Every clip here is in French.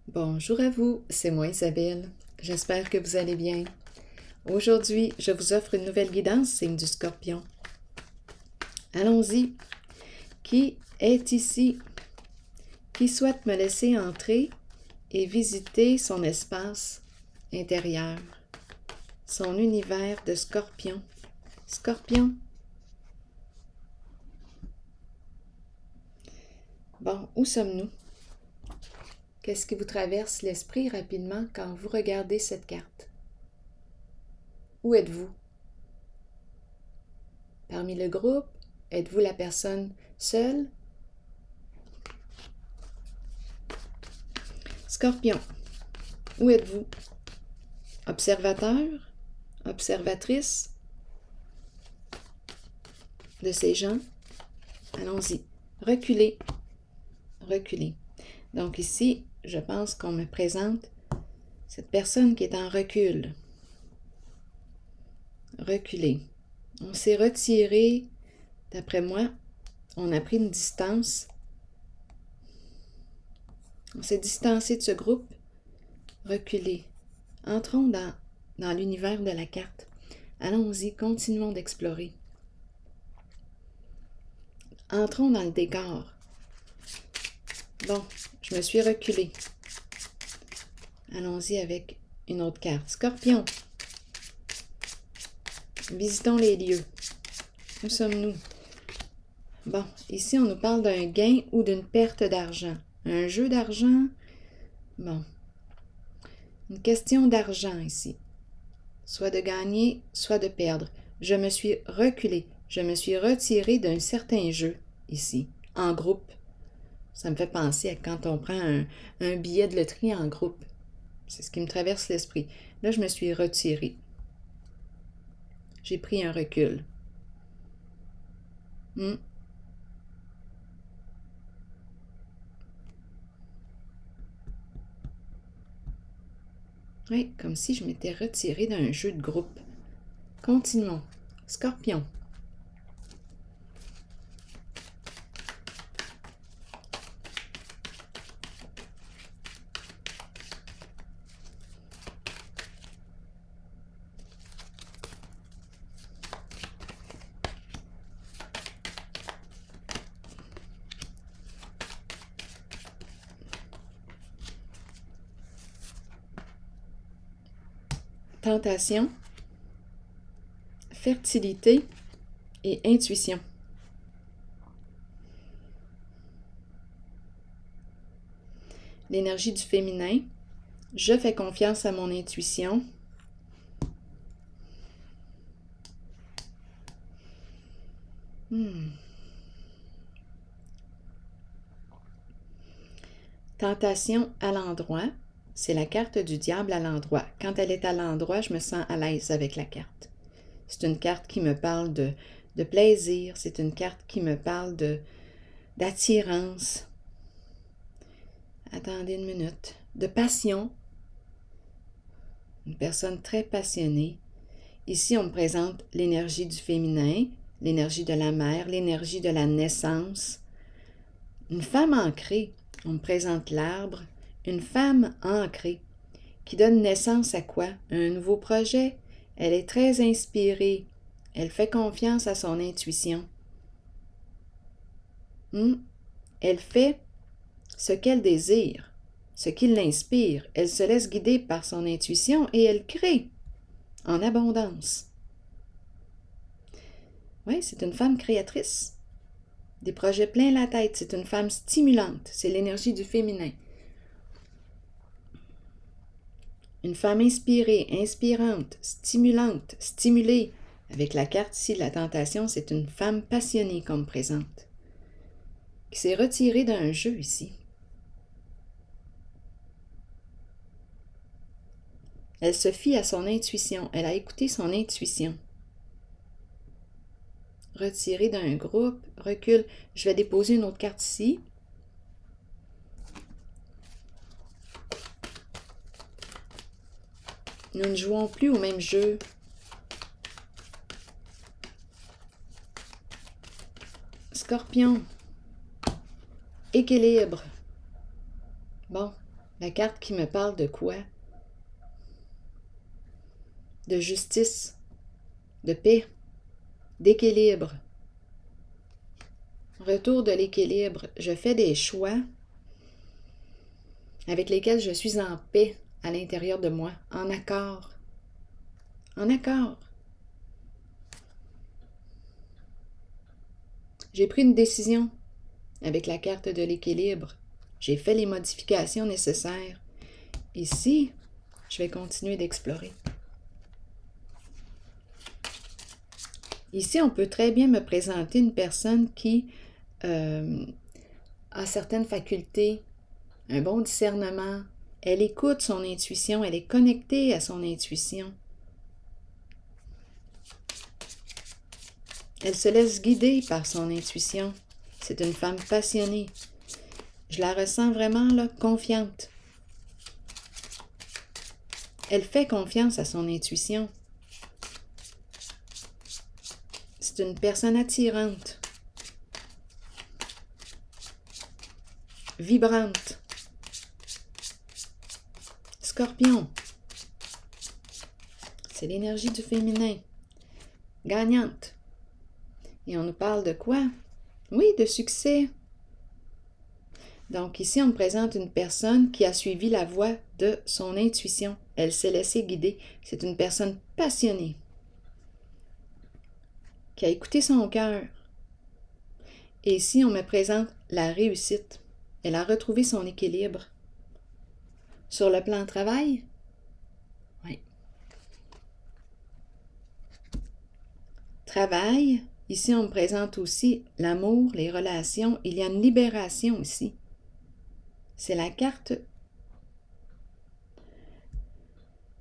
Bonjour à vous, c'est moi Isabelle. J'espère que vous allez bien. Aujourd'hui, je vous offre une nouvelle guidance, signe du Scorpion. Allons-y. Qui est ici? Qui souhaite me laisser entrer et visiter son espace intérieur, son univers de Scorpion? Scorpion. Bon, où sommes-nous? Qu'est-ce qui vous traverse l'esprit rapidement quand vous regardez cette carte? Où êtes-vous? Parmi le groupe, êtes-vous la personne seule? Scorpion, où êtes-vous? Observateur? Observatrice de ces gens? Allons-y. Reculez. Reculez. Donc ici, je pense qu'on me présente cette personne qui est en recul. Reculez. On s'est retiré, d'après moi, on a pris une distance. On s'est distancé de ce groupe. Reculez. Entrons dans l'univers de la carte. Allons-y, continuons d'explorer. Entrons dans le décor. Bon, je me suis reculée. Allons-y avec une autre carte. Scorpion. Visitons les lieux. Où sommes-nous? Bon, ici on nous parle d'un gain ou d'une perte d'argent. Un jeu d'argent? Bon. Une question d'argent ici. Soit de gagner, soit de perdre. Je me suis reculée. Je me suis retirée d'un certain jeu ici, en groupe. Ça me fait penser à quand on prend un billet de loterie en groupe. C'est ce qui me traverse l'esprit. Là, je me suis retirée. J'ai pris un recul. Oui, comme si je m'étais retirée d'un jeu de groupe. Continuons. Scorpion. Tentation, fertilité et intuition. L'énergie du féminin. Je fais confiance à mon intuition. Tentation à l'endroit. C'est la carte du diable à l'endroit. Quand elle est à l'endroit, je me sens à l'aise avec la carte. C'est une carte qui me parle de plaisir. C'est une carte qui me parle d'attirance. Attendez une minute. De passion. Une personne très passionnée. Ici, on me présente l'énergie du féminin, l'énergie de la mère, l'énergie de la naissance. Une femme ancrée. On me présente l'arbre. Une femme ancrée qui donne naissance à quoi? Un nouveau projet. Elle est très inspirée. Elle fait confiance à son intuition. Elle fait ce qu'elle désire, ce qui l'inspire. Elle se laisse guider par son intuition et elle crée en abondance. Oui, c'est une femme créatrice. Des projets plein la tête. C'est une femme stimulante. C'est l'énergie du féminin. Une femme inspirée, inspirante, stimulante, stimulée. Avec la carte ici, la tentation, c'est une femme passionnée qu'on me présente, qui s'est retirée d'un jeu ici. Elle se fie à son intuition. Elle a écouté son intuition. Retirée d'un groupe, recul. Je vais déposer une autre carte ici. Nous ne jouons plus au même jeu. Scorpion. Équilibre. Bon, La carte qui me parle de quoi? De justice, de paix, d'équilibre. Retour de l'équilibre. Je fais des choix avec lesquels je suis en paix à l'intérieur de moi, en accord. En accord. J'ai pris une décision avec la carte de l'équilibre. J'ai fait les modifications nécessaires. Ici, je vais continuer d'explorer. Ici, on peut très bien me présenter une personne qui a certaines facultés, un bon discernement. Elle écoute son intuition, elle est connectée à son intuition. Elle se laisse guider par son intuition. C'est une femme passionnée. Je la ressens vraiment là, confiante. Elle fait confiance à son intuition. C'est une personne attirante, vibrante. Scorpion, c'est l'énergie du féminin, gagnante. Et on nous parle de quoi? Oui, de succès. Donc ici, on me présente une personne qui a suivi la voie de son intuition. Elle s'est laissée guider. C'est une personne passionnée, qui a écouté son cœur. Et ici, on me présente la réussite. Elle a retrouvé son équilibre. Sur le plan travail? Oui. Travail, ici, on me présente aussi l'amour, les relations. Il y a une libération ici. C'est la carte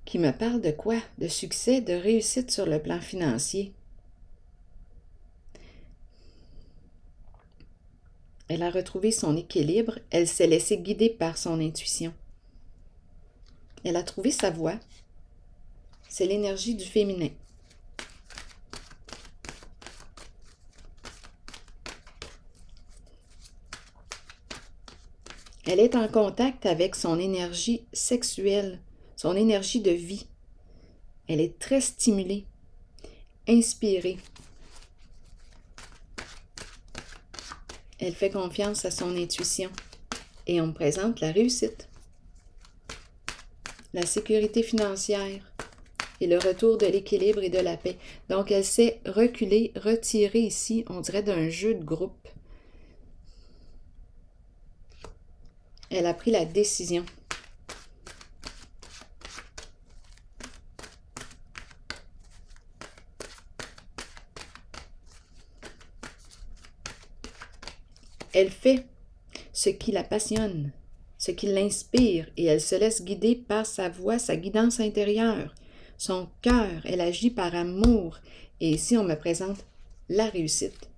qui me parle de quoi? De succès, de réussite sur le plan financier. Elle a retrouvé son équilibre, elle s'est laissée guider par son intuition. Elle a trouvé sa voie. C'est l'énergie du féminin. Elle est en contact avec son énergie sexuelle, son énergie de vie. Elle est très stimulée, inspirée. Elle fait confiance à son intuition et on me présente la réussite, la sécurité financière et le retour de l'équilibre et de la paix. Donc, elle s'est reculée, retirée ici, on dirait d'un jeu de groupe. Elle a pris la décision. Elle fait ce qui la passionne, ce qui l'inspire, et elle se laisse guider par sa voix, sa guidance intérieure, son cœur. Elle agit par amour. Et ici, on me présente la réussite,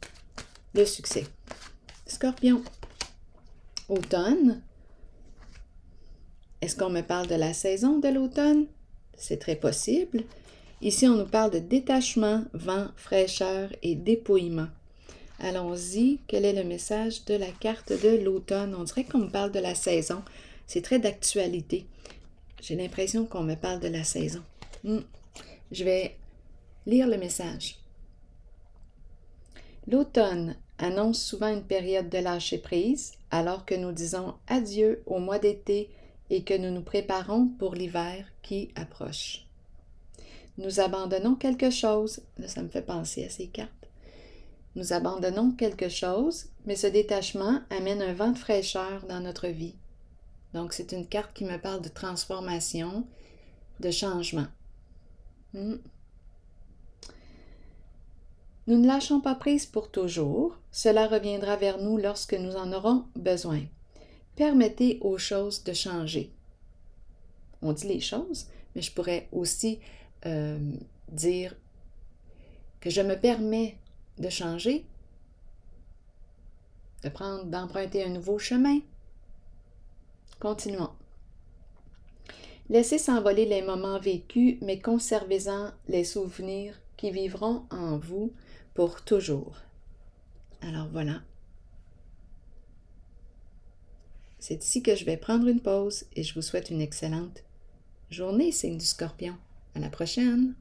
le succès. Scorpion. Automne. Est-ce qu'on me parle de la saison de l'automne? C'est très possible. Ici, on nous parle de détachement, vent, fraîcheur et dépouillement. Allons-y. Quel est le message de la carte de l'automne? On dirait qu'on me parle de la saison. C'est très d'actualité. J'ai l'impression qu'on me parle de la saison. Je vais lire le message. L'automne annonce souvent une période de lâcher-prise, alors que nous disons adieu au mois d'été et que nous nous préparons pour l'hiver qui approche. Nous abandonnons quelque chose. Là, ça me fait penser à ces cartes. Nous abandonnons quelque chose, mais ce détachement amène un vent de fraîcheur dans notre vie. Donc, c'est une carte qui me parle de transformation, de changement. Nous ne lâchons pas prise pour toujours. Cela reviendra vers nous lorsque nous en aurons besoin. Permettez aux choses de changer. On dit les choses, mais je pourrais aussi dire que je me permets de changer, d'emprunter un nouveau chemin. Continuons. Laissez s'envoler les moments vécus, mais conservez-en les souvenirs qui vivront en vous pour toujours. Alors voilà. C'est ici que je vais prendre une pause et je vous souhaite une excellente journée, signe du Scorpion. À la prochaine!